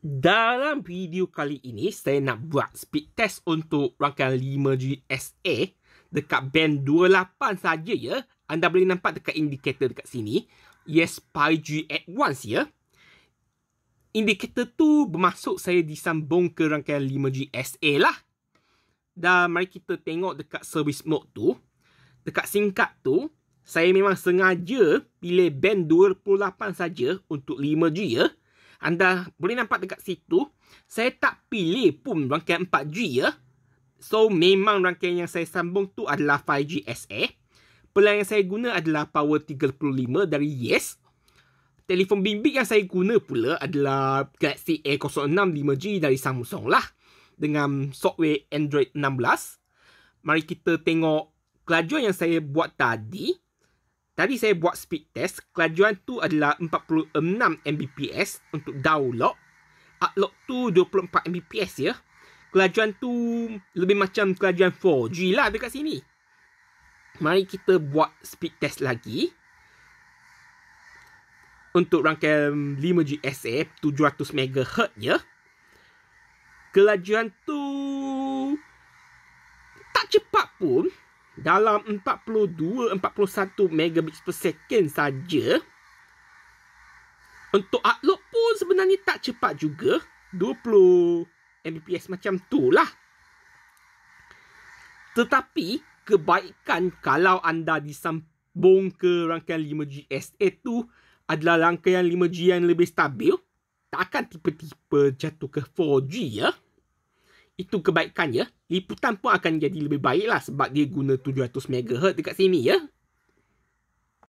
Dalam video kali ini, saya nak buat speed test untuk rangkaian 5G SA dekat band 28 saja ya. Anda boleh nampak dekat indikator dekat sini. Yes, 5G Advance ya. Indikator tu bermaksud saya disambung ke rangkaian 5G SA lah. Dan mari kita tengok dekat service mode tu. Dekat singkat tu, saya memang sengaja pilih band 28 saja untuk 5G ya. Anda boleh nampak dekat situ, saya tak pilih pun rangkaian 4G ya. So, memang rangkaian yang saya sambung tu adalah 5G SA. Pelan yang saya guna adalah Power 35 dari Yes. Telefon bimbit yang saya guna pula adalah Galaxy A06 5G dari Samsung lah. Dengan software Android 16. Mari kita tengok kelajuan yang saya buat tadi. Tadi saya buat speed test, kelajuan tu adalah 46 Mbps untuk download. Upload tu 24 Mbps ya. Kelajuan tu lebih macam kelajuan 4G lah dekat sini. Mari kita buat speed test lagi. Untuk rangkaian 5G SA 700 MHz ya. Kelajuan tu tak cepat pun. Dalam 42-41 megabits per second saja. Untuk upload pun sebenarnya tak cepat juga. 20 Mbps macam tu lah. Tetapi kebaikan kalau anda disambung ke rangkaian 5G SA tu adalah rangkaian 5G yang lebih stabil. Tak akan tiba-tiba jatuh ke 4G ya. Itu kebaikannya. Liputan pun akan jadi lebih baik lah sebab dia guna 700 MHz dekat sini ya.